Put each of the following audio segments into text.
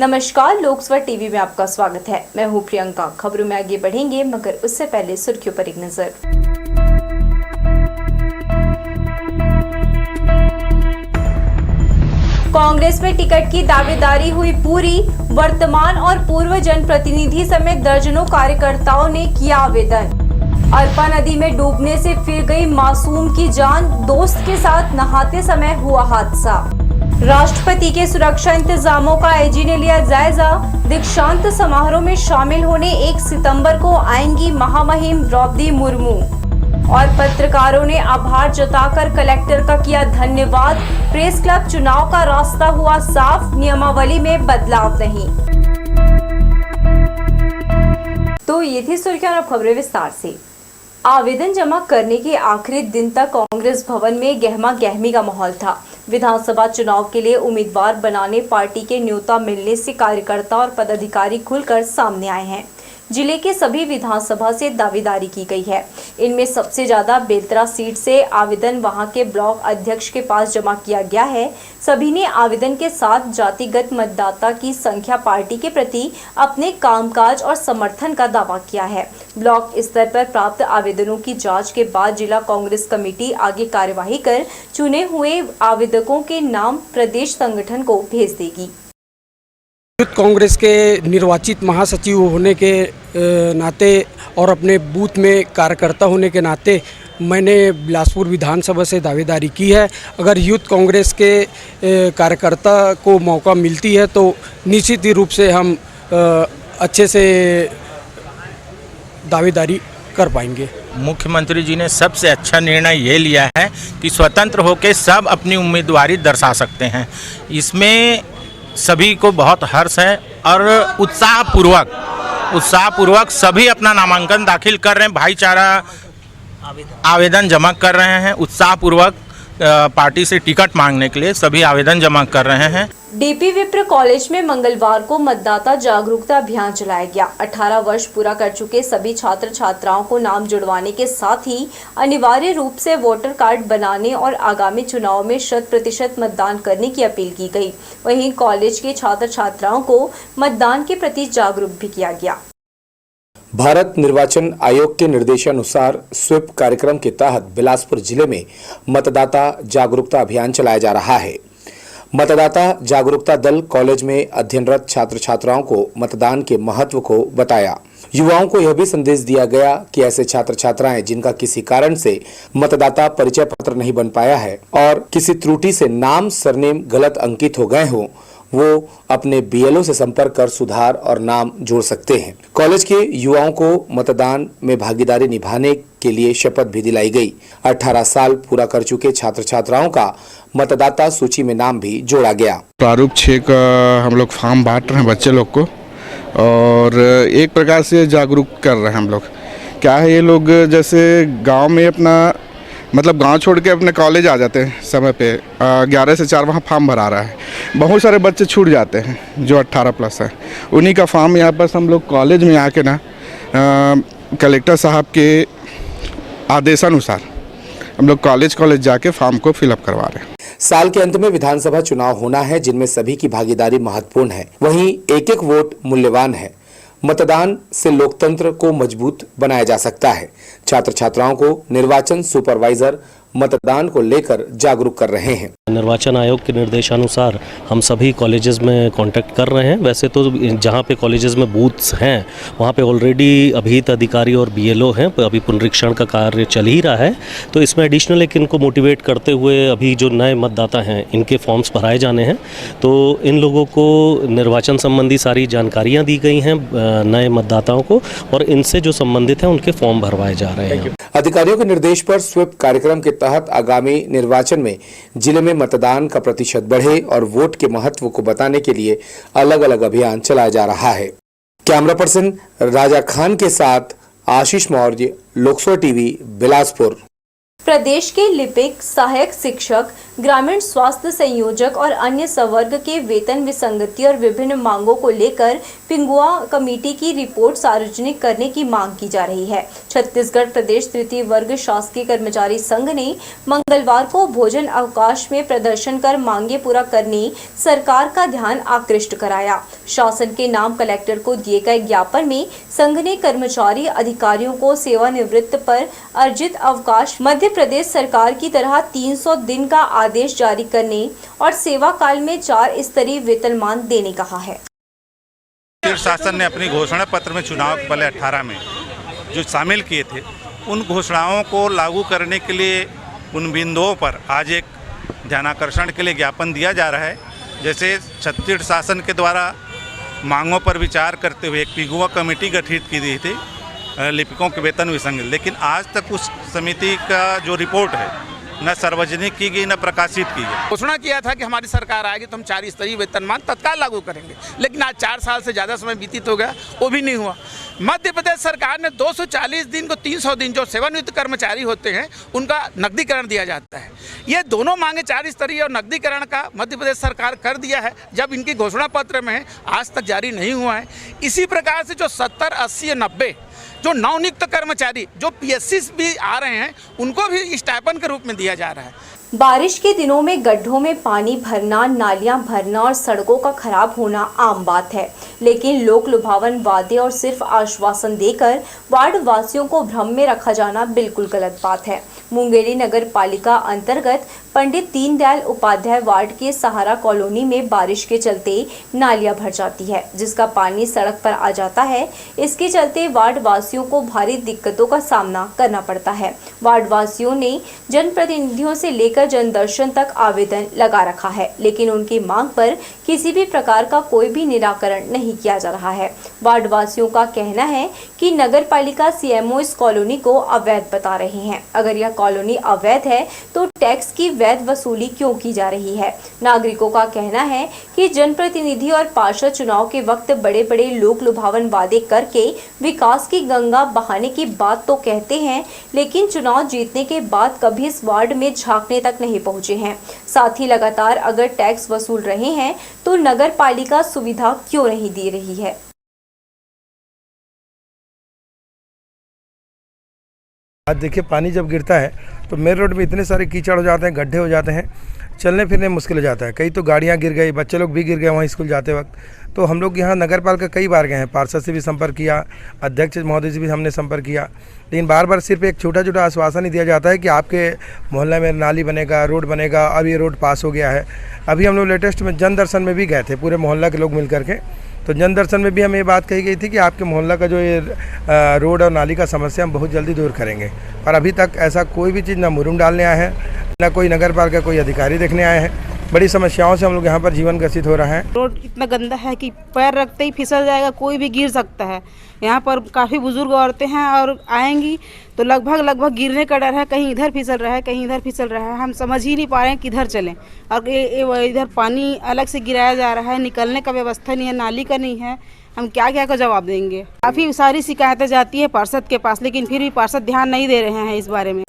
नमस्कार, लोकसभा टीवी में आपका स्वागत है। मैं हूं प्रियंका। खबरों में आगे बढ़ेंगे, मगर उससे पहले सुर्खियों पर एक नजर। कांग्रेस में टिकट की दावेदारी हुई पूरी। वर्तमान और पूर्व जनप्रतिनिधि समेत दर्जनों कार्यकर्ताओं ने किया आवेदन। अरपा नदी में डूबने से फिर गई मासूम की जान। दोस्त के साथ नहाते समय हुआ हादसा। राष्ट्रपति के सुरक्षा इंतजामों का आईजी ने लिया जायजा। दीक्षांत समारोह में शामिल होने 1 सितंबर को आएंगी महामहिम द्रौपदी मुर्मू। और पत्रकारों ने आभार जताकर कलेक्टर का किया धन्यवाद। प्रेस क्लब चुनाव का रास्ता हुआ साफ, नियमावली में बदलाव नहीं। तो ये थी सुर्खियां, अब खबरें विस्तार से। आवेदन जमा करने के आखिरी दिन तक कांग्रेस भवन में गहमा गहमी का माहौल था। विधानसभा चुनाव के लिए उम्मीदवार बनाने पार्टी के न्योता मिलने से कार्यकर्ता और पदाधिकारी खुलकर सामने आए हैं। जिले के सभी विधानसभा से दावेदारी की गई है। इनमें सबसे ज्यादा बेलतरा सीट से आवेदन वहां के ब्लॉक अध्यक्ष के पास जमा किया गया है। सभी ने आवेदन के साथ जातिगत मतदाता की संख्या, पार्टी के प्रति अपने कामकाज और समर्थन का दावा किया है। ब्लॉक स्तर पर प्राप्त आवेदनों की जांच के बाद जिला कांग्रेस कमेटी आगे कार्यवाही कर चुने हुए आवेदकों के नाम प्रदेश संगठन को भेज देगी। यूथ कांग्रेस के निर्वाचित महासचिव होने के नाते और अपने बूथ में कार्यकर्ता होने के नाते मैंने बिलासपुर विधानसभा से दावेदारी की है। अगर यूथ कांग्रेस के कार्यकर्ता को मौका मिलती है तो निश्चित ही रूप से हम अच्छे से दावेदारी कर पाएंगे। मुख्यमंत्री जी ने सबसे अच्छा निर्णय ये लिया है कि स्वतंत्र होकर सब अपनी उम्मीदवारी दर्शा सकते हैं। इसमें सभी को बहुत हर्ष है और उत्साहपूर्वक सभी अपना नामांकन दाखिल कर रहे हैं। भाईचारा आवेदन जमा कर रहे हैं। उत्साहपूर्वक पार्टी से टिकट मांगने के लिए सभी आवेदन जमा कर रहे हैं। डीपी विप्र कॉलेज में मंगलवार को मतदाता जागरूकता अभियान चलाया गया। 18 वर्ष पूरा कर चुके सभी छात्र छात्राओं को नाम जुड़वाने के साथ ही अनिवार्य रूप से वोटर कार्ड बनाने और आगामी चुनाव में 100% मतदान करने की अपील की गई। वहीं कॉलेज के छात्र छात्राओं को मतदान के प्रति जागरूक भी किया गया। भारत निर्वाचन आयोग के निर्देशानुसार स्वीप कार्यक्रम के तहत बिलासपुर जिले में मतदाता जागरूकता अभियान चलाया जा रहा है। मतदाता जागरूकता दल कॉलेज में अध्ययनरत छात्र छात्राओं को मतदान के महत्व को बताया। युवाओं को यह भी संदेश दिया गया कि ऐसे छात्र छात्राएं जिनका किसी कारण से मतदाता परिचय पत्र नहीं बन पाया है और किसी त्रुटि से नाम सरनेम गलत अंकित हो गए हों, वो अपने बीएलओ से संपर्क कर सुधार और नाम जोड़ सकते हैं। कॉलेज के युवाओं को मतदान में भागीदारी निभाने के लिए शपथ भी दिलाई गई। 18 साल पूरा कर चुके छात्र छात्राओं का मतदाता सूची में नाम भी जोड़ा गया। प्रारूप 6 का हम लोग फॉर्म बांट रहे हैं बच्चे लोग को और एक प्रकार से जागरूक कर रहे हैं हम लोग। क्या है, ये लोग जैसे गाँव में अपना मतलब गांव छोड़ के अपने कॉलेज आ जाते हैं समय पे 11 से 4 वहाँ फॉर्म भरा रहा है। बहुत सारे बच्चे छूट जाते हैं जो 18+ है। उन्हीं का फॉर्म यहाँ पर हम लोग कॉलेज में आके ना कलेक्टर साहब के आदेशानुसार हम लोग कॉलेज जाके फॉर्म को फिलअप करवा रहे हैं। साल के अंत में विधानसभा चुनाव होना है जिनमें सभी की भागीदारी महत्वपूर्ण है। वहीं एक-एक वोट मूल्यवान है। मतदान से लोकतंत्र को मजबूत बनाया जा सकता है। छात्र छात्राओं को निर्वाचन सुपरवाइजर मतदान को लेकर जागरूक कर रहे हैं। निर्वाचन आयोग के निर्देशानुसार हम सभी कॉलेजेस में कांटेक्ट कर रहे हैं। वैसे तो जहां पे कॉलेजेस में बूथ्स हैं वहां पे ऑलरेडी अभिहित अधिकारी और बीएलओ हैं। अभी पुनरीक्षण का कार्य चल ही रहा है, तो इसमें एडिशनल एक इनको मोटिवेट करते हुए अभी जो नए मतदाता हैं इनके फॉर्म्स भराए जाने हैं। तो इन लोगों को निर्वाचन संबंधी सारी जानकारियाँ दी गई हैं नए मतदाताओं को, और इनसे जो संबंधित हैं उनके फॉर्म भरवाए जा रहे हैं। अधिकारियों के निर्देश पर स्वीप कार्यक्रम के तहत आगामी निर्वाचन में जिले में मतदान का प्रतिशत बढ़े और वोट के महत्व को बताने के लिए अलग अलग अभियान चलाया जा रहा है। कैमरा पर्सन राजा खान के साथ आशीष मौर्य, लोकसभा टीवी, बिलासपुर। प्रदेश के लिपिक, सहायक शिक्षक, ग्रामीण स्वास्थ्य संयोजक और अन्य संवर्ग के वेतन विसंगति और विभिन्न मांगों को लेकर पिंगुआ कमेटी की रिपोर्ट सार्वजनिक करने की मांग की जा रही है। छत्तीसगढ़ प्रदेश तृतीय वर्ग शासकीय कर्मचारी संघ ने मंगलवार को भोजन अवकाश में प्रदर्शन कर मांगे पूरा करने सरकार का ध्यान आकृष्ट कराया। शासन के नाम कलेक्टर को दिए गए ज्ञापन में संघ ने कर्मचारी अधिकारियों को सेवानिवृत्त पर अर्जित अवकाश मध्य प्रदेश सरकार की तरह 300 दिन का आदेश जारी करने और सेवा काल में 4 स्तरीय वेतनमान देने कहा है। शासन ने अपनी घोषणा पत्र में चुनाव पहले 18 में जो शामिल किए थे, उन घोषणाओं को लागू करने के लिए उन बिंदुओं पर आज एक ध्यानाकर्षण के लिए ज्ञापन दिया जा रहा है। जैसे छत्तीसगढ़ शासन के द्वारा मांगों पर विचार करते हुए एक पिंगुआ कमेटी गठित की गई थी लिपिकों के वेतन विसंगति, लेकिन आज तक उस समिति का जो रिपोर्ट है न सार्वजनिक की गई न प्रकाशित की गई। घोषणा किया था कि हमारी सरकार आएगी तो हम 4 स्तरीय वेतनमान तत्काल लागू करेंगे, लेकिन आज 4 साल से ज़्यादा समय बीतित हो गया, वो भी नहीं हुआ। मध्य प्रदेश सरकार ने 240 दिन को 300 दिन जो सेवानिवृत्त कर्मचारी होते हैं उनका नकदीकरण दिया जाता है। ये दोनों मांगे 4 स्तरीय और नकदीकरण का मध्य प्रदेश सरकार कर दिया है, जब इनकी घोषणा पत्र में है, आज तक जारी नहीं हुआ है। इसी प्रकार से जो 70, 80 या 90 जो नवनियुक्त कर्मचारी जो PSC भी आ रहे हैं उनको भी स्टाइपेंड के रूप में दिया जा रहा है। बारिश के दिनों में गड्ढों में पानी भरना, नालियां भरना और सड़कों का खराब होना आम बात है, लेकिन लोक लुभावन वादे और सिर्फ आश्वासन देकर वार्ड वासियों को भ्रम में रखा जाना बिल्कुल गलत बात है। मुंगेली नगर पालिका अंतर्गत पंडित दीनदयाल उपाध्याय वार्ड के सहारा कॉलोनी में बारिश के चलते नालियां भर जाती है, जिसका पानी सड़क पर आ जाता है। इसके चलते वार्ड वासियों को भारी दिक्कतों का सामना करना पड़ता है। वार्ड वासियों ने जनप्रतिनिधियों से लेकर जनदर्शन तक आवेदन लगा रखा है, लेकिन उनकी मांग पर किसी भी प्रकार का कोई भी निराकरण नहीं किया जा रहा है। वार्ड वासियों का कहना है कि नगर पालिका CMO इस कॉलोनी को अवैध बता रहे हैं। अगर यह कॉलोनी अवैध है तो टैक्स की वैध वसूली क्यों की जा रही है? नागरिकों का कहना है कि जनप्रतिनिधि और पार्षद चुनाव के वक्त बड़े बड़े लोक लुभावन वादे करके विकास की गंगा बहाने की बात तो कहते हैं, लेकिन चुनाव जीतने के बाद कभी इस वार्ड में झांकने तक नहीं पहुंचे हैं। साथ ही लगातार अगर टैक्स वसूल रहे हैं तो नगर पालिका सुविधा क्यों नहीं दे रही है? आज देखिए, पानी जब गिरता है तो मेन रोड में इतने सारे कीचड़ हो जाते हैं, गड्ढे हो जाते हैं, चलने फिरने मुश्किल हो जाता है। कई तो गाड़ियां गिर गई, बच्चे लोग भी गिर गए वहाँ स्कूल जाते वक्त। तो हम लोग यहाँ नगर पालिका कई बार गए हैं, पार्षद से भी संपर्क किया, अध्यक्ष महोदय से भी हमने संपर्क किया, लेकिन बार बार सिर्फ एक छोटा छोटा आश्वासन ही दिया जाता है कि आपके मोहल्ले में नाली बनेगा, रोड बनेगा। अब ये रोड पास हो गया है। अभी हम लोग लेटेस्ट में जन दर्शन में भी गए थे, पूरे मोहल्ला के लोग मिल करके। तो जन दर्शन में भी हमें ये बात कही गई थी कि आपके मोहल्ला का जो ये रोड और नाली का समस्या हम बहुत जल्दी दूर करेंगे। और अभी तक ऐसा कोई भी चीज़ ना मुरुम डालने आए हैं, ना कोई नगर पालिका कोई अधिकारी देखने आए हैं। बड़ी समस्याओं से हम लोग यहाँ पर जीवन ग्रसित हो रहा है। रोड इतना गंदा है कि पैर रखते ही फिसल जाएगा, कोई भी गिर सकता है। यहाँ पर काफ़ी बुजुर्ग औरतें हैं और आएंगी तो लगभग गिरने का डर है, कहीं इधर फिसल रहा है, कहीं इधर फिसल रहा है। हम समझ ही नहीं पा रहे हैं किधर चलें। और इधर पानी अलग से गिराया जा रहा है, निकलने का व्यवस्था नहीं है, नाली का नहीं है। हम क्या क्या का जवाब देंगे? काफ़ी सारी शिकायतें जाती है पार्षद के पास, लेकिन फिर भी पार्षद ध्यान नहीं दे रहे हैं इस बारे में।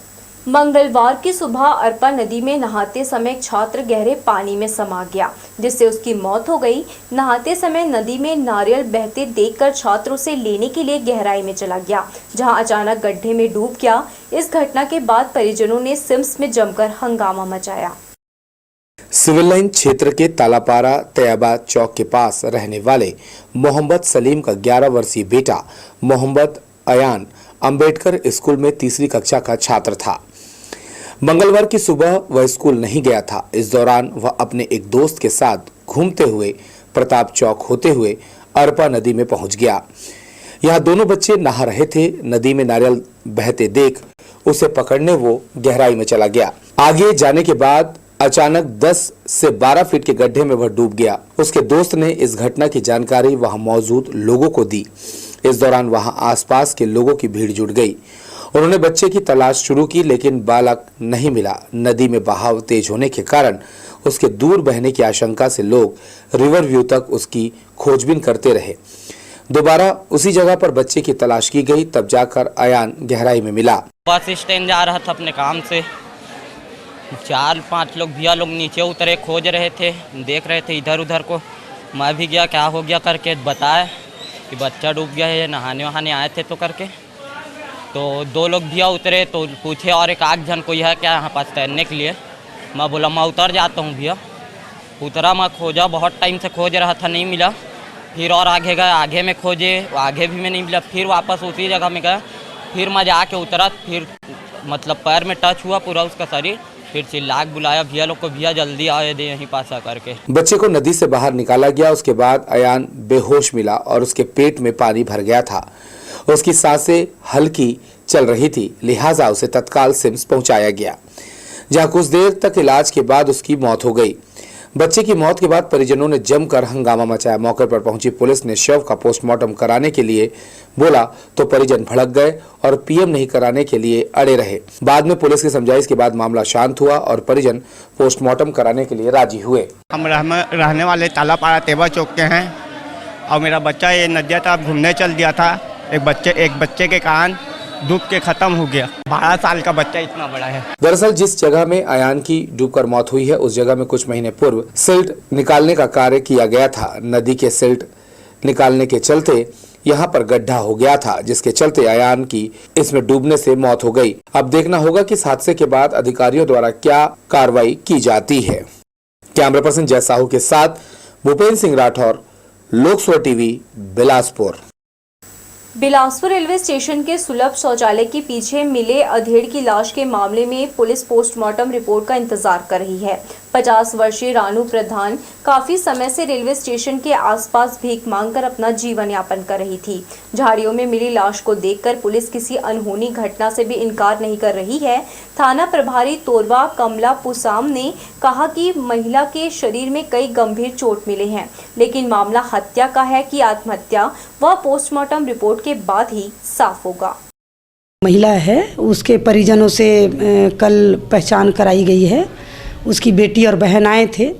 मंगलवार की सुबह अरपा नदी में नहाते समय एक छात्र गहरे पानी में समा गया, जिससे उसकी मौत हो गई। नहाते समय नदी में नारियल बहते देखकर छात्र उसे लेने के लिए गहराई में चला गया, जहां अचानक गड्ढे में डूब गया। इस घटना के बाद परिजनों ने सिम्स में जमकर हंगामा मचाया। सिविल लाइन क्षेत्र के तालापारा तैयबा चौक के पास रहने वाले मोहम्मद सलीम का 11 वर्षीय बेटा मोहम्मद अयान अंबेडकर स्कूल में 3री कक्षा का छात्र था। मंगलवार की सुबह वह स्कूल नहीं गया था। इस दौरान वह अपने एक दोस्त के साथ घूमते हुए प्रताप चौक होते हुए अरपा नदी में पहुंच गया। यहाँ दोनों बच्चे नहा रहे थे। नदी में नारियल बहते देख उसे पकड़ने वो गहराई में चला गया। आगे जाने के बाद अचानक 10 से 12 फीट के गड्ढे में वह डूब गया। उसके दोस्त ने इस घटना की जानकारी वहां मौजूद लोगों को दी। इस दौरान वहां आसपास के लोगों की भीड़ जुट गई। उन्होंने बच्चे की तलाश शुरू की, लेकिन बालक नहीं मिला। नदी में बहाव तेज होने के कारण उसके दूर बहने की आशंका से लोग रिवर व्यू तक उसकी खोजबीन करते रहे। दोबारा उसी जगह पर बच्चे की तलाश की गई, तब जाकर अयान गहराई में मिला। बस स्टैंड जा रहा था अपने काम से, 4-5 लोग भैया लोग नीचे उतरे, खोज रहे थे, देख रहे थे इधर उधर को। मैं भी गया, क्या हो गया करके बताया कि बच्चा डूब गया है, नहाने वहाने आए थे तो करके। तो 2 लोग भैया उतरे तो पूछे और एक आध जन कोई है क्या यहाँ पास तैरने के लिए। मैं बोला मैं उतर जाता हूँ भैया। उतरा, मैं खोजा, बहुत टाइम से खोज रहा था, नहीं मिला। फिर और आगे गए, आगे में खोजे, आगे भी में नहीं मिला। फिर वापस उसी जगह में गया, फिर मैं जाके उतरा, फिर मतलब पैर में टच हुआ पूरा उसका शरीर। फिर चिल्ला के बुलाया भैया लोग को, भैया जल्दी आए दे यहीं पास आ करके। बच्चे को नदी से बाहर निकाला गया। उसके बाद अयान बेहोश मिला और उसके पेट में पानी भर गया था। उसकी सांसें हल्की चल रही थी, लिहाजा उसे तत्काल सिम्स पहुंचाया गया, जहां कुछ देर तक इलाज के बाद उसकी मौत हो गई। बच्चे की मौत के बाद परिजनों ने जमकर हंगामा मचाया। मौके पर पहुंची पुलिस ने शव का पोस्टमार्टम कराने के लिए बोला तो परिजन भड़क गए और पीएम नहीं कराने के लिए अड़े रहे। बाद में पुलिस की समझाइश के बाद मामला शांत हुआ और परिजन पोस्टमार्टम कराने के लिए राजी हुए। हम रहने वाले तालापाड़ा तेवा चौक के हैं और मेरा बच्चा ये नदिया तरफ घूमने चल दिया था। एक बच्चे के कारण डूब के खत्म हो गया। 12 साल का बच्चा इतना बड़ा है। दरअसल जिस जगह में अयान की डूबकर मौत हुई है, उस जगह में कुछ महीने पूर्व सिल्ट निकालने का कार्य किया गया था। नदी के सिल्ट निकालने के चलते यहाँ पर गड्ढा हो गया था, जिसके चलते अयान की इसमें डूबने से मौत हो गई। अब देखना होगा कि इस हादसे के बाद अधिकारियों द्वारा क्या कार्रवाई की जाती है। कैमरा पर्सन जय साहू के साथ भूपेंद्र सिंह राठौर, लोक स्वर TV, Bilaspur. Bilaspur railway station के सुलभ शौचालय के पीछे मिले अधेड़ की लाश के मामले में पुलिस पोस्टमार्टम रिपोर्ट का इंतजार कर रही है। 50 वर्षीय रानू प्रधान काफी समय से रेलवे स्टेशन के आसपास भीख मांगकर अपना जीवन यापन कर रही थी। झाड़ियों में मिली लाश को देखकर पुलिस किसी अनहोनी घटना से भी इनकार नहीं कर रही है। थाना प्रभारी तोरवा कमला पुसाम ने कहा कि महिला के शरीर में कई गंभीर चोट मिले हैं, लेकिन मामला हत्या का है कि आत्महत्या वह पोस्टमार्टम रिपोर्ट के बाद ही साफ होगा। महिला है, उसके परिजनों से कल पहचान कराई गई है। उसकी बेटी और बहन आए थे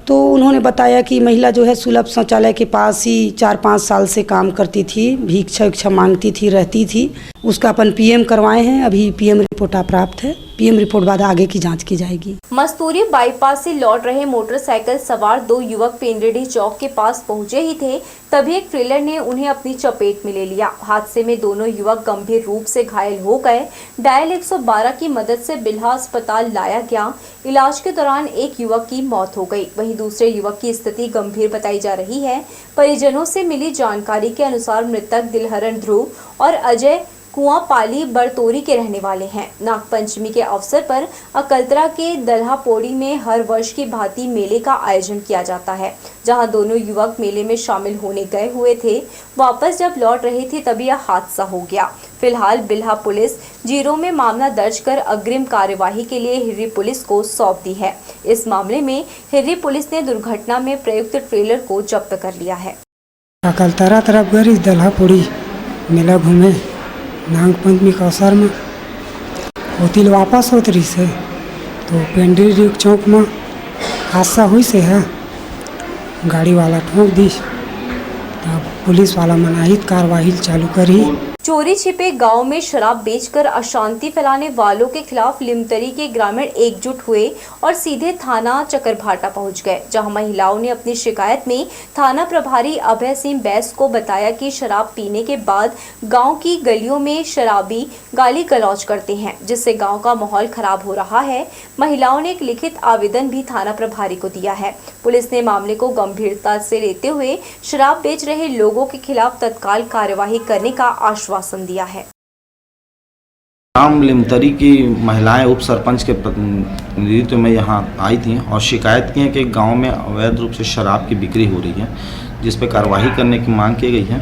तो उन्होंने बताया कि महिला जो है सुलभ शौचालय के पास ही 4-5 साल से काम करती थी, भिक्षा मांगती थी, रहती थी। उसका अपन पीएम करवाए हैं, अभी पीएम रिपोर्ट प्राप्त है। पीएम रिपोर्ट बाद आगे की जांच की जाएगी। मस्तूरी बाईपास से लौट रहे मोटरसाइकिल सवार 2 युवक पेंड्रेडी चौक के पास पहुंचे ही थे, तभी एक ट्रेलर ने उन्हें अपनी चपेट में ले लिया। हादसे में दोनों युवक गंभीर रूप से घायल हो गए। डायल 112 की मदद से बिल्हा अस्पताल लाया गया। इलाज के दौरान एक युवक की मौत हो गई, वहीं दूसरे युवक की स्थिति गंभीर बताई जा रही है। परिजनों से मिली जानकारी के अनुसार मृतक दिलहरण ध्रुव और अजय कुआंपाली बरतोरी के रहने वाले हैं। नागपंचमी के अवसर पर अकलतरा के दल्हापोड़ी में हर वर्ष की भांति मेले का आयोजन किया जाता है, जहां दोनों युवक मेले में शामिल होने गए हुए थे। वापस जब लौट रहे थे तभी यह हादसा हो गया। फिलहाल बिल्हा पुलिस जीरो में मामला दर्ज कर अग्रिम कार्यवाही के लिए हिर्री पुलिस को सौंप दी है। इस मामले में हिर्री पुलिस ने दुर्घटना में प्रयुक्त ट्रेलर को जब्त कर लिया है। अकलतरा तरफ गई, दल्हापोड़ी मेला घूमे, नाग पंचमी के अवसर में होतिल वापस होतरी से तो पेंड्रेडी चौक में हादसा हुई से है, गाड़ी वाला ठोक दी, तब पुलिस वाला मनाहित कार्रवाई चालू करी। चोरी छिपे गांव में शराब बेचकर अशांति फैलाने वालों के खिलाफ लिमतरी के ग्रामीण एकजुट हुए और सीधे थाना चकरभाटा पहुंच गए, जहां महिलाओं ने अपनी शिकायत में थाना प्रभारी अभय सिंह बैस को बताया कि शराब पीने के बाद गांव की गलियों में शराबी गाली गलौज करते हैं, जिससे गांव का माहौल खराब हो रहा है। महिलाओं ने एक लिखित आवेदन भी थाना प्रभारी को दिया है। पुलिस ने मामले को गंभीरता से लेते हुए शराब बेच रहे लोगों के खिलाफ तत्काल कार्यवाही करने का आश्वासन दिया है। ग्राम लिमतरी की महिलाएं उप सरपंच के प्रतिनिधित्व में यहां आई थीं और शिकायत की है कि गांव में अवैध रूप से शराब की बिक्री हो रही है, जिस पर कार्रवाई करने की मांग की गई है।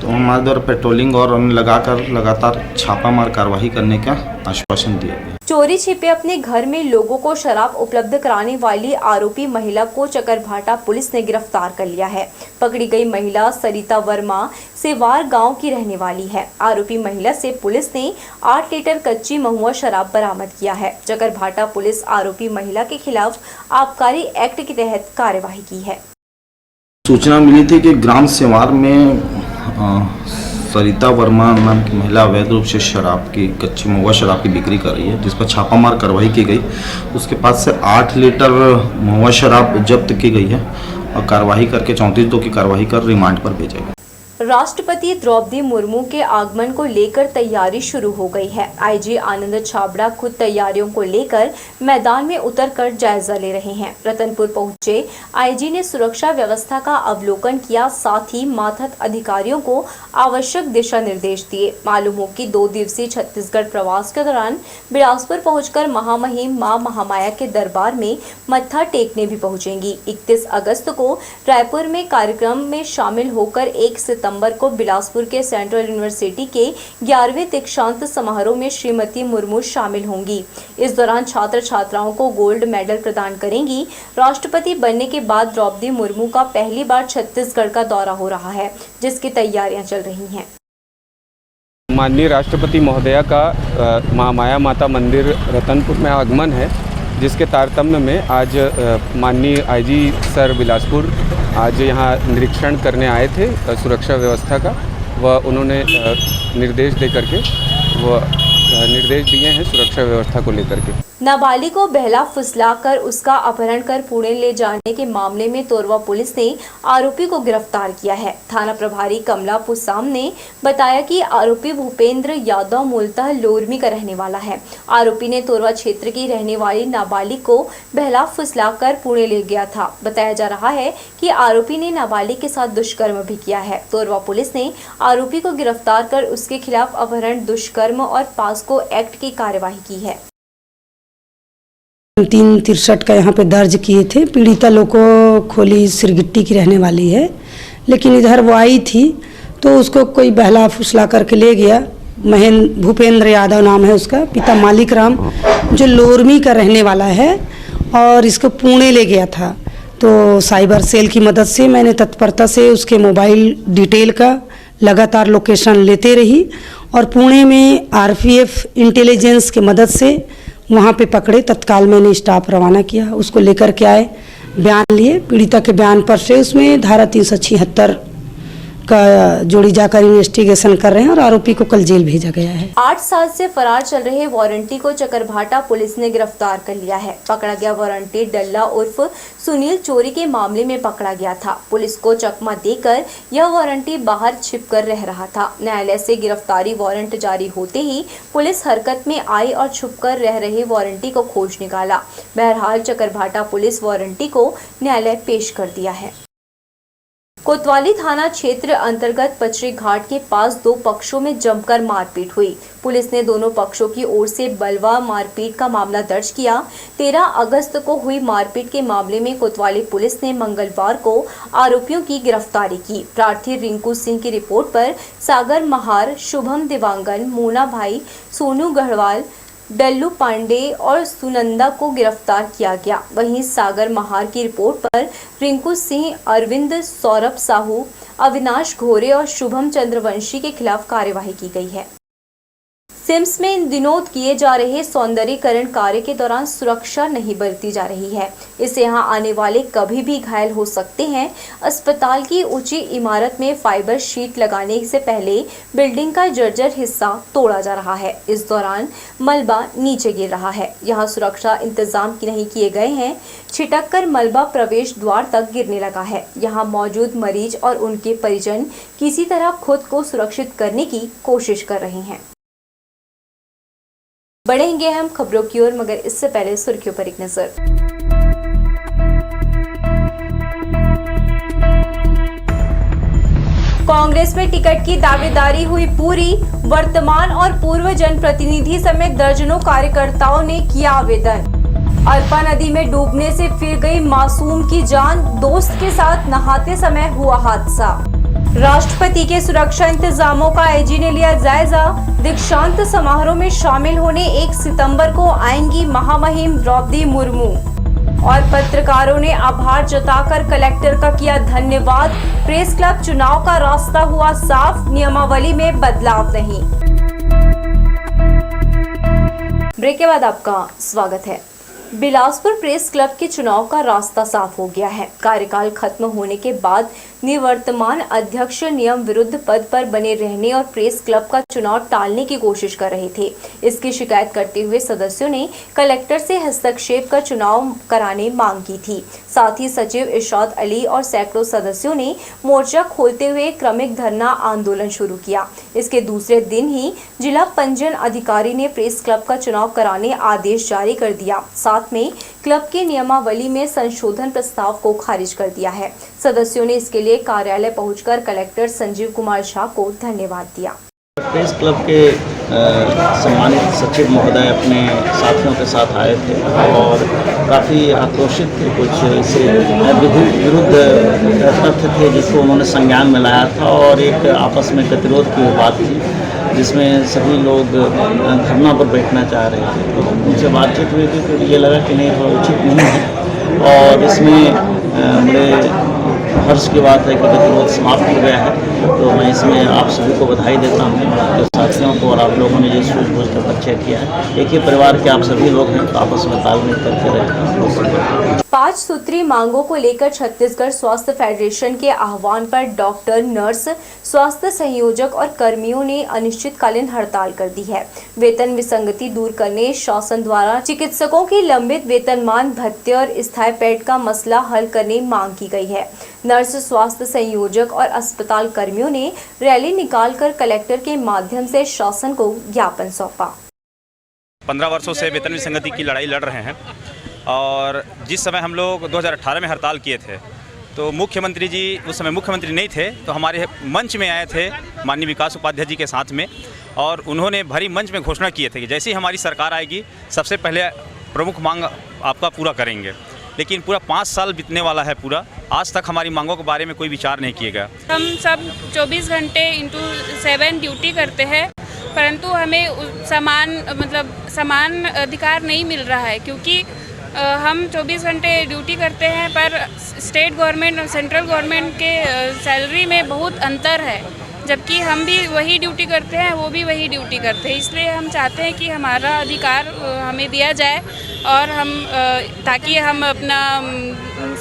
तो हमारे द्वारा पेट्रोलिंग और लगाकर लगातार छापामार कार्रवाई करने का आश्वासन दिया गया। चोरी छिपे अपने घर में लोगों को शराब उपलब्ध कराने वाली आरोपी महिला को चकरभाटा पुलिस ने गिरफ्तार कर लिया है। पकड़ी गई महिला सरिता वर्मा सेवार गांव की रहने वाली है। आरोपी महिला से पुलिस ने 8 लीटर कच्ची महुआ शराब बरामद किया है। चकरभाटा पुलिस आरोपी महिला के खिलाफ आबकारी एक्ट के तहत कार्यवाही की है। सूचना मिली थी कि ग्राम सेवार में सरिता वर्मा नाम की महिला अवैध रूप से शराब की कच्ची महुआ शराब की बिक्री कर रही है, जिस पर छापामार कार्रवाई की गई। उसके पास से 8 लीटर महुआ शराब जब्त की गई है और कार्रवाई करके 34(2) की कार्रवाई कर रिमांड पर भेजा गया। राष्ट्रपति द्रौपदी मुर्मू के आगमन को लेकर तैयारी शुरू हो गई है। आईजी आनंद छाबड़ा खुद तैयारियों को लेकर मैदान में उतरकर जायजा ले रहे हैं। रतनपुर पहुंचे आईजी ने सुरक्षा व्यवस्था का अवलोकन किया, साथ ही मातहत अधिकारियों को आवश्यक दिशा निर्देश दिए। मालूम हो कि 2 दिवसीय छत्तीसगढ़ प्रवास के दौरान बिलासपुर पहुंचकर महामहिम मां महामाया के दरबार में मत्था टेकने भी पहुंचेंगी। 31 अगस्त को रायपुर में कार्यक्रम में शामिल होकर 1 सितंबर को बिलासपुर के सेंट्रल यूनिवर्सिटी के 11वें दीक्षांत समारोह में श्रीमती मुर्मू शामिल होंगी। इस दौरान छात्र छात्राओं को गोल्ड मेडल प्रदान करेंगी। राष्ट्रपति बनने के बाद द्रौपदी मुर्मू का पहली बार छत्तीसगढ़ का दौरा हो रहा है, जिसकी तैयारियां चल रही हैं। माननीय राष्ट्रपति महोदया का महामाया माता मंदिर रतनपुर में आगमन है, जिसके तारतम्य में आज माननीय आईजी सर बिलासपुर आज यहाँ निरीक्षण करने आए थे सुरक्षा व्यवस्था का। वह उन्होंने निर्देश दे करके निर्देश दिए हैं सुरक्षा व्यवस्था को लेकर के। नाबालिग को बहला फुसलाकर उसका अपहरण कर पुणे ले जाने के मामले में तोरवा पुलिस ने आरोपी को गिरफ्तार किया है। थाना प्रभारी कमला पुसाम ने बताया कि आरोपी भूपेंद्र यादव मूलतः लोरमी का रहने वाला है। आरोपी ने तोरवा क्षेत्र की रहने वाली नाबालिग को बहला फुसलाकर पुणे ले गया था। बताया जा रहा है कि आरोपी ने नाबालिग के साथ दुष्कर्म भी किया है। तोरवा पुलिस ने आरोपी को गिरफ्तार कर उसके खिलाफ अपहरण, दुष्कर्म और पास्को एक्ट की कार्यवाही की है। 363 का यहाँ पे दर्ज किए थे। पीड़िता लोग को खोली सिरगिट्टी की रहने वाली है, लेकिन इधर वो आई थी तो उसको कोई बहला फुसला करके ले गया। भूपेंद्र यादव नाम है उसका, पिता मालिक राम, जो लोरमी का रहने वाला है और इसको पुणे ले गया था। तो साइबर सेल की मदद से मैंने तत्परता से उसके मोबाइल डिटेल का लगातार लोकेशन लेते रही और पुणे में RPF इंटेलिजेंस की मदद से वहाँ पे पकड़े। तत्काल मैंने स्टाफ रवाना किया, उसको लेकर के आए, बयान लिए। पीड़िता के बयान पर से उसमें धारा 376 का जोड़ी जाकर इन्वेस्टिगेशन कर रहे हैं और आरोपी को कल जेल भेजा गया है। 8 साल से फरार चल रहे वारंटी को चकरभाटा पुलिस ने गिरफ्तार कर लिया है। पकड़ा गया वारंटी डल्ला उर्फ सुनील चोरी के मामले में पकड़ा गया था। पुलिस को चकमा देकर यह वारंटी बाहर छिपकर रह रहा था। न्यायालय से गिरफ्तारी वारंट जारी होते ही पुलिस हरकत में आई और छुपकर रह रहे वारंटी को खोज निकाला। बहरहाल चकरभाटा पुलिस वारंटी को न्यायालय पेश कर दिया है। कोतवाली थाना क्षेत्र अंतर्गत पचरी घाट के पास 2 पक्षों में जमकर मारपीट हुई। पुलिस ने दोनों पक्षों की ओर से बलवा मारपीट का मामला दर्ज किया। 13 अगस्त को हुई मारपीट के मामले में कोतवाली पुलिस ने मंगलवार को आरोपियों की गिरफ्तारी की। प्रार्थी रिंकू सिंह की रिपोर्ट पर सागर महार, शुभम दिवांगन, मोना भाई, सोनू गढ़वाल, डल्लू पांडे और सुनंदा को गिरफ्तार किया गया। वहीं सागर महार की रिपोर्ट पर रिंकू सिंह, अरविंद, सौरभ साहू, अविनाश घोरे और शुभम चंद्रवंशी के खिलाफ कार्यवाही की गई है। सिम्स में इन दिनों किए जा रहे सौंदर्यीकरण कार्य के दौरान सुरक्षा नहीं बरती जा रही है। इससे यहां आने वाले कभी भी घायल हो सकते हैं। अस्पताल की ऊंची इमारत में फाइबर शीट लगाने से पहले बिल्डिंग का जर्जर हिस्सा तोड़ा जा रहा है। इस दौरान मलबा नीचे गिर रहा है। यहां सुरक्षा इंतजाम नहीं किए गए हैं। छिटक कर मलबा प्रवेश द्वार तक गिरने लगा है। यहाँ मौजूद मरीज और उनके परिजन किसी तरह खुद को सुरक्षित करने की कोशिश कर रहे हैं। बढ़ेंगे हम खबरों की ओर, मगर इससे पहले सुर्खियों पर एक नजर। कांग्रेस में टिकट की दावेदारी हुई पूरी। वर्तमान और पूर्व जनप्रतिनिधि समेत दर्जनों कार्यकर्ताओं ने किया आवेदन। अरपा नदी में डूबने से फिर गई मासूम की जान। दोस्त के साथ नहाते समय हुआ हादसा। राष्ट्रपति के सुरक्षा इंतजामों का आईजी ने लिया जायजा। दीक्षांत समारोह में शामिल होने 1 सितंबर को आएंगी महामहिम द्रौपदी मुर्मू। और पत्रकारों ने आभार जताकर कलेक्टर का किया धन्यवाद। प्रेस क्लब चुनाव का रास्ता हुआ साफ, नियमावली में बदलाव नहीं। ब्रेक के बाद आपका स्वागत है। बिलासपुर प्रेस क्लब के चुनाव का रास्ता साफ हो गया है। कार्यकाल खत्म होने के बाद निवर्तमान अध्यक्ष नियम विरुद्ध पद पर बने रहने और प्रेस क्लब का चुनाव टालने की कोशिश कर रहे थे। इसकी शिकायत करते हुए सदस्यों ने कलेक्टर से हस्तक्षेप कर चुनाव कराने मांग की थी। साथ ही सचिव इरशाद अली और सैकड़ों सदस्यों ने मोर्चा खोलते हुए क्रमिक धरना आंदोलन शुरू किया। इसके दूसरे दिन ही जिला पंजीयन अधिकारी ने प्रेस क्लब का चुनाव कराने आदेश जारी कर दिया। साथ में क्लब की नियमावली में संशोधन प्रस्ताव को खारिज कर दिया है। सदस्यों ने इसके लिए कार्यालय पहुंचकर कलेक्टर संजीव कुमार झा को धन्यवाद दिया। प्रेस क्लब के सम्मानित सचिव महोदय अपने साथियों के साथ आए थे और काफ़ी आक्रोशित थे। कुछ इससे विरुद्ध तथ्य थे जिसको उन्होंने संज्ञान में लाया था और एक आपस में गतिरोध की बात थी जिसमें सभी लोग धरना पर बैठना चाह रहे थे। तो उनसे बातचीत हुई थी तो ये लगा कि नहीं थोड़ा उचित नहीं है और इसमें बड़े हर्ष की बात है कि गतिरोध समाप्त हो गया है। तो मैं इसमें आप सभी को बधाई देता हूँ, जो साथियों को और आप लोगों ने जो सूझबूझ कर परिचय किया है। एक ही परिवार के आप सभी लोग हैं तो आपस में तालमेल करके रहें। 5 सूत्री मांगों को लेकर छत्तीसगढ़ स्वास्थ्य फेडरेशन के आह्वान पर डॉक्टर, नर्स, स्वास्थ्य संयोजक और कर्मियों ने अनिश्चितकालीन हड़ताल कर दी है। वेतन विसंगति दूर करने, शासन द्वारा चिकित्सकों की लंबित वेतनमान भत्ते और स्थायी पेड का मसला हल करने मांग की गई है। नर्स, स्वास्थ्य संयोजक और अस्पताल कर्मियों ने रैली निकालकर कलेक्टर के माध्यम से शासन को ज्ञापन सौंपा। 15 वर्षों से वेतन विसंगति की लड़ाई लड़ रहे हैं और जिस समय हम लोग 2018 में हड़ताल किए थे तो मुख्यमंत्री जी उस समय मुख्यमंत्री नहीं थे तो हमारे मंच में आए थे माननीय विकास उपाध्याय जी के साथ में और उन्होंने भरी मंच में घोषणा किए थे कि जैसे ही हमारी सरकार आएगी सबसे पहले प्रमुख मांग आपका पूरा करेंगे। लेकिन पूरा 5 साल बीतने वाला है पूरा, आज तक हमारी मांगों के बारे में कोई विचार नहीं किया गया। हम सब 24 घंटे इंटू 7 ड्यूटी करते हैं परंतु हमें समान अधिकार नहीं मिल रहा है क्योंकि हम 24 घंटे ड्यूटी करते हैं पर स्टेट गवर्नमेंट और सेंट्रल गवर्नमेंट के सैलरी में बहुत अंतर है, जबकि हम भी वही ड्यूटी करते हैं वो भी वही ड्यूटी करते हैं। इसलिए हम चाहते हैं कि हमारा अधिकार हमें दिया जाए और हम ताकि हम अपना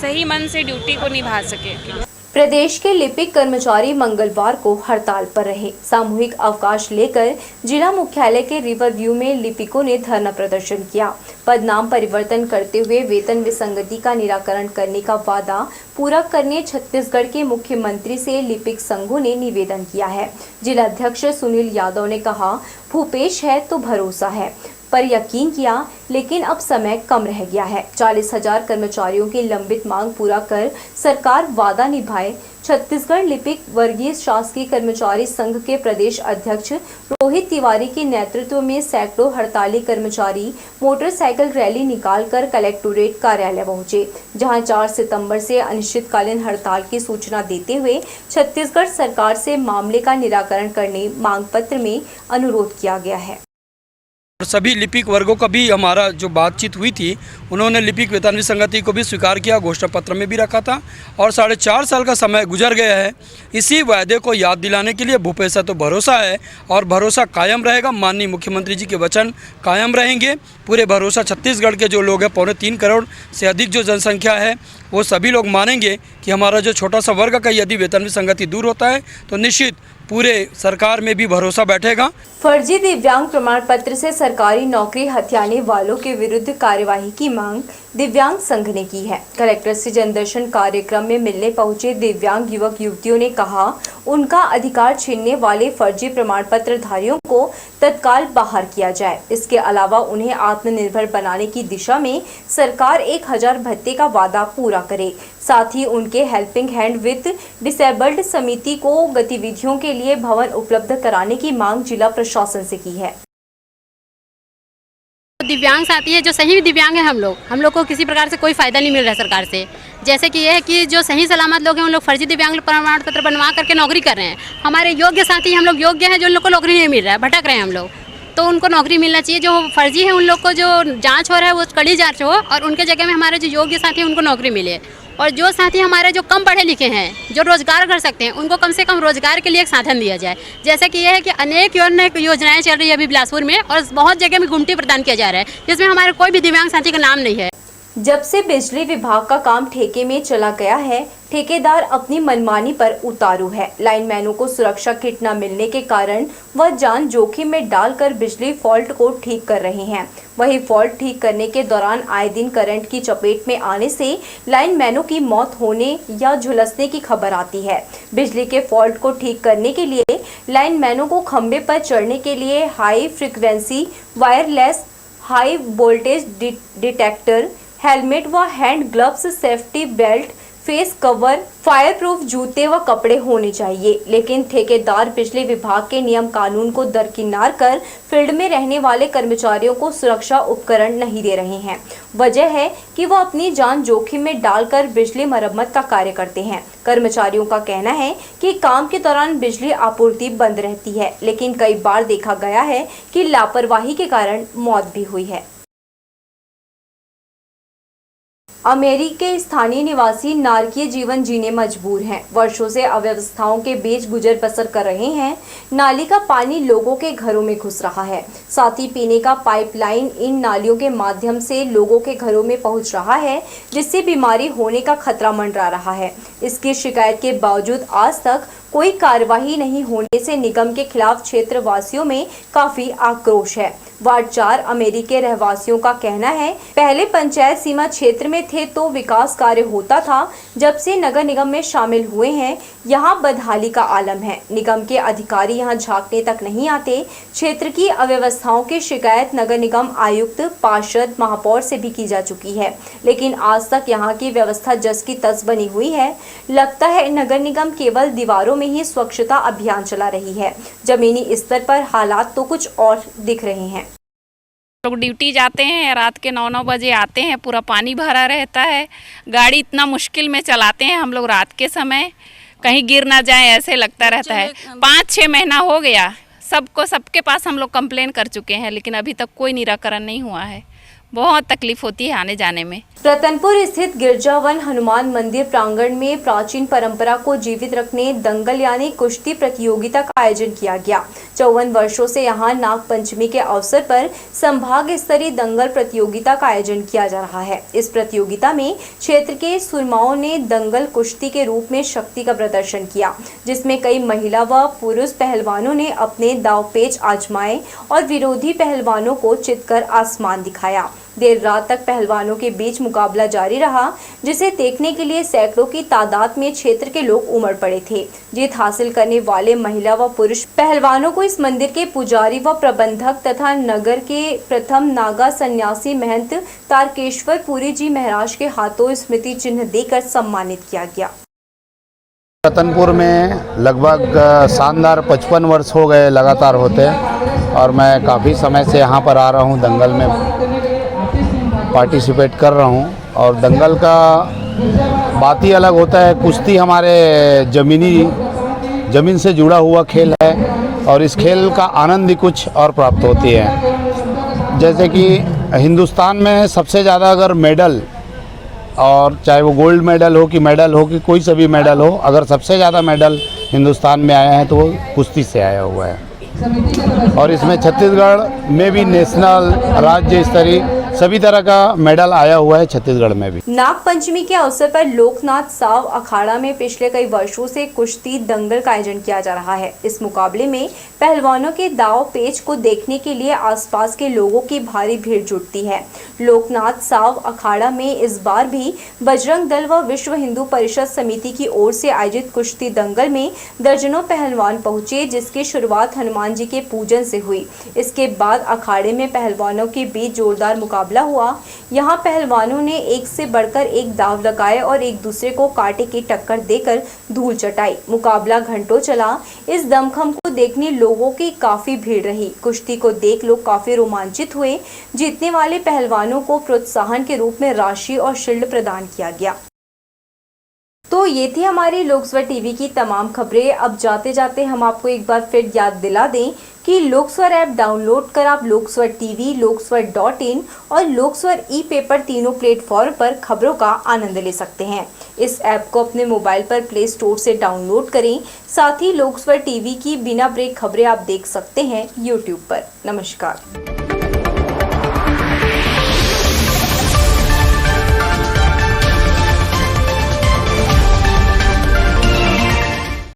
सही मन से ड्यूटी को निभा सकें। प्रदेश के लिपिक कर्मचारी मंगलवार को हड़ताल पर रहे। सामूहिक अवकाश लेकर जिला मुख्यालय के रिवर व्यू में लिपिकों ने धरना प्रदर्शन किया। पदनाम परिवर्तन करते हुए वेतन विसंगति का निराकरण करने का वादा पूरा करने छत्तीसगढ़ के मुख्यमंत्री से लिपिक संघों ने निवेदन किया है। जिलाध्यक्ष सुनील यादव ने कहा, भूपेश है तो भरोसा है पर यकीन किया लेकिन अब समय कम रह गया है। 40,000 कर्मचारियों की लंबित मांग पूरा कर सरकार वादा निभाए। छत्तीसगढ़ लिपिक वर्गीय शासकीय कर्मचारी संघ के प्रदेश अध्यक्ष रोहित तिवारी के नेतृत्व में सैकड़ों हड़ताली कर्मचारी मोटरसाइकिल रैली निकालकर कलेक्टोरेट कार्यालय पहुंचे, जहां 4 सितंबर से अनिश्चितकालीन हड़ताल की सूचना देते हुए छत्तीसगढ़ सरकार से मामले का निराकरण करने मांग पत्र में अनुरोध किया गया है। और सभी लिपिक वर्गों का भी हमारा जो बातचीत हुई थी, उन्होंने लिपिक वेतन विसंगति को भी स्वीकार किया, घोषणा पत्र में भी रखा था और 4.5 साल का समय गुजर गया है। इसी वायदे को याद दिलाने के लिए भूपेश तो भरोसा है और भरोसा कायम रहेगा। माननीय मुख्यमंत्री जी के वचन कायम रहेंगे। पूरे भरोसा छत्तीसगढ़ के जो लोग हैं, 3.25 करोड़ से अधिक जो जनसंख्या है, वो सभी लोग मानेंगे कि हमारा जो छोटा सा वर्ग का यदि वेतन विसंगति दूर होता है तो निश्चित पूरे सरकार में भी भरोसा बैठेगा। फर्जी दिव्यांग प्रमाण पत्र से सरकारी नौकरी हथियाने वालों के विरुद्ध कार्यवाही की मांग दिव्यांग संघ ने की है। कलेक्टर से जनदर्शन कार्यक्रम में मिलने पहुंचे दिव्यांग युवक युवतियों ने कहा, उनका अधिकार छीनने वाले फर्जी प्रमाण पत्र धारियों को तत्काल बाहर किया जाए। इसके अलावा उन्हें आत्मनिर्भर बनाने की दिशा में सरकार 1000 भत्ते का वादा पूरा करे। साथ ही उनके हेल्पिंग हैंड विद डिसेबल्ड समिति को गतिविधियों के लिए भवन उपलब्ध कराने की मांग जिला प्रशासन से की है। दिव्यांग साथी है जो सही दिव्यांग है, हम लोग को किसी प्रकार से कोई फायदा नहीं मिल रहा है सरकार से। जैसे कि ये है कि जो सही सलामत लोग हैं उन लोग फर्जी दिव्यांग प्रमाण पत्र बनवा करके नौकरी कर रहे हैं। हमारे योग्य साथी हम लोग योग्य हैं, जो उन लोग को नौकरी नहीं मिल रहा है, भटक रहे हैं हम लोग, तो उनको नौकरी मिलना चाहिए। जो फर्जी है उन लोग को जो जांच हो रहा है वो कड़ी जांच हो और उनके जगह में हमारे जो योग्य साथी हैं उनको नौकरी मिले। और जो साथी हमारे जो कम पढ़े लिखे हैं, जो रोजगार कर सकते हैं, उनको कम से कम रोजगार के लिए एक साधन दिया जाए। जैसे कि यह है कि अनेक योजनाएं चल रही है अभी बिलासपुर में और बहुत जगह में गुमटी प्रदान किया जा रहा है, जिसमें हमारे कोई भी दिव्यांग साथी का नाम नहीं है। जब से बिजली विभाग का काम ठेके में चला गया है, ठेकेदार अपनी मनमानी पर उतारू है। लाइनमैनों को सुरक्षा किट न मिलने के कारण वह जान जोखिम में डालकर बिजली फॉल्ट को ठीक कर रहे हैं। वही फॉल्ट ठीक करने के दौरान आए दिन करंट की चपेट में आने से लाइनमैनों की मौत होने या झुलसने की खबर आती है। बिजली के फॉल्ट को ठीक करने के लिए लाइनमैनों को खंबे पर चढ़ने के लिए high frequency wireless high voltage detector, helmet व hand gloves, safety belt, face cover, fire proof जूते व कपड़े होने चाहिए। लेकिन ठेकेदार बिजली विभाग के नियम कानून को दरकिनार कर फील्ड में रहने वाले कर्मचारियों को सुरक्षा उपकरण नहीं दे रहे हैं। वजह है कि वह अपनी जान जोखिम में डालकर बिजली मरम्मत का कार्य करते हैं। कर्मचारियों का कहना है कि काम के दौरान बिजली आपूर्ति बंद रहती है, लेकिन कई बार देखा गया है कि लापरवाही के कारण मौत भी हुई है। अमेरिका के स्थानीय निवासी नारकीय जीवन जीने मजबूर हैं। वर्षों से अव्यवस्थाओं के बीच गुजर बसर कर रहे हैं। नाली का पानी लोगों के घरों में घुस रहा है, साथ ही पीने का पाइपलाइन इन नालियों के माध्यम से लोगों के घरों में पहुंच रहा है, जिससे बीमारी होने का खतरा मंडरा रहा है। इसकी शिकायत के बावजूद आज तक कोई कार्यवाही नहीं होने से निगम के खिलाफ क्षेत्र वासियों में काफी आक्रोश है। वार्ड 4 अमेरिकी रहवासियों का कहना है, पहले पंचायत सीमा क्षेत्र में थे तो विकास कार्य होता था। जब से नगर निगम में शामिल हुए हैं, यहाँ बदहाली का आलम है। निगम के अधिकारी यहाँ झांकने तक नहीं आते। क्षेत्र की अव्यवस्थाओं की शिकायत नगर निगम आयुक्त, पार्षद, महापौर से भी की जा चुकी है, लेकिन आज तक यहाँ की व्यवस्था जस की तस बनी हुई है। लगता है नगर निगम केवल दीवारों में ही स्वच्छता अभियान चला रही है। जमीनी स्तर पर हालात तो कुछ और दिख रहे हैं। लोग ड्यूटी जाते हैं, रात के 9-9 बजे आते हैं, पूरा पानी भरा रहता है। गाड़ी इतना मुश्किल में चलाते हैं हम लोग रात के समय, कहीं गिर ना जाए ऐसे लगता रहता है। 5-6 महीना हो गया, सबके पास हम लोग कंप्लेन कर चुके हैं, लेकिन अभी तक कोई निराकरण नहीं हुआ है। बहुत तकलीफ होती है आने जाने में। रतनपुर स्थित गिरजावन हनुमान मंदिर प्रांगण में प्राचीन परंपरा को जीवित रखने दंगल यानी कुश्ती प्रतियोगिता का आयोजन किया गया। 54 वर्षों से यहां नाग पंचमी के अवसर पर संभाग स्तरीय दंगल प्रतियोगिता का आयोजन किया जा रहा है। इस प्रतियोगिता में क्षेत्र के सुरमाओं ने दंगल कुश्ती के रूप में शक्ति का प्रदर्शन किया, जिसमें कई महिला व पुरुष पहलवानों ने अपने दांवपेच आजमाए और विरोधी पहलवानों को चितकर आसमान दिखाया। देर रात तक पहलवानों के बीच मुकाबला जारी रहा, जिसे देखने के लिए सैकड़ों की तादाद में क्षेत्र के लोग उमड़ पड़े थे। जीत हासिल करने वाले महिला व पुरुष पहलवानों को इस मंदिर के पुजारी व प्रबंधक तथा नगर के प्रथम नागा सन्यासी महंत तारकेश्वर पुरी जी महाराज के हाथों स्मृति चिन्ह देकर सम्मानित किया गया। रतनपुर में लगभग शानदार 55 वर्ष हो गए लगातार होते, और मैं काफ़ी समय से यहाँ पर आ रहा हूँ, दंगल में पार्टिसिपेट कर रहा हूँ। और दंगल का बात ही अलग होता है। कुश्ती हमारे ज़मीन से जुड़ा हुआ खेल है, और इस खेल का आनंद ही कुछ और प्राप्त होती है। जैसे कि हिंदुस्तान में सबसे ज़्यादा अगर मेडल, और चाहे वो गोल्ड मेडल हो कि कोई सा भी मेडल हो, अगर सबसे ज़्यादा मेडल हिंदुस्तान में आया है तो वो कुश्ती से आया हुआ है। और इसमें छत्तीसगढ़ में भी नेशनल, राज्य स्तरीय सभी तरह का मेडल आया हुआ है छत्तीसगढ़ में भी। नाग पंचमी के अवसर पर लोकनाथ साव अखाड़ा में पिछले कई वर्षों से कुश्ती दंगल का आयोजन किया जा रहा है। इस मुकाबले में पहलवानों के दाव पेच को देखने के लिए आसपास के लोगों की भारी भीड़ जुटती है। लोकनाथ साव अखाड़ा में इस बार भी बजरंग दल व विश्व हिंदू परिषद समिति की ओर से आयोजित कुश्ती दंगल में दर्जनों पहलवान पहुंचे, जिसकी शुरुआत हनुमान जी के पूजन से हुई। इसके बाद अखाड़े में पहलवानों के बीच जोरदार मुकाबला हुआ। यहाँ पहलवानों ने एक से बढ़कर एक दाव लगाए और एक दूसरे को कांटे की टक्कर देकर धूल चटाई। मुकाबला घंटों चला। इस दमखम को देखने लोगों की काफी भीड़ रही। कुश्ती को देख लोग काफी रोमांचित हुए। जीतने वाले पहलवानों को प्रोत्साहन के रूप में राशि और शील्ड प्रदान किया गया। तो ये थी हमारी लोकस्वर टीवी की तमाम खबरें। अब जाते जाते हम आपको एक बार फिर याद दिला दें कि लोकस्वर ऐप डाउनलोड कर आप लोकस्वर टीवी, लोकस्वर.in और लोकस्वर ई-पेपर तीनों प्लेटफॉर्म पर खबरों का आनंद ले सकते हैं। इस ऐप को अपने मोबाइल पर प्ले स्टोर से डाउनलोड करें। साथ ही लोकस्वर टीवी की बिना ब्रेक खबरें आप देख सकते हैं यूट्यूब पर। नमस्कार।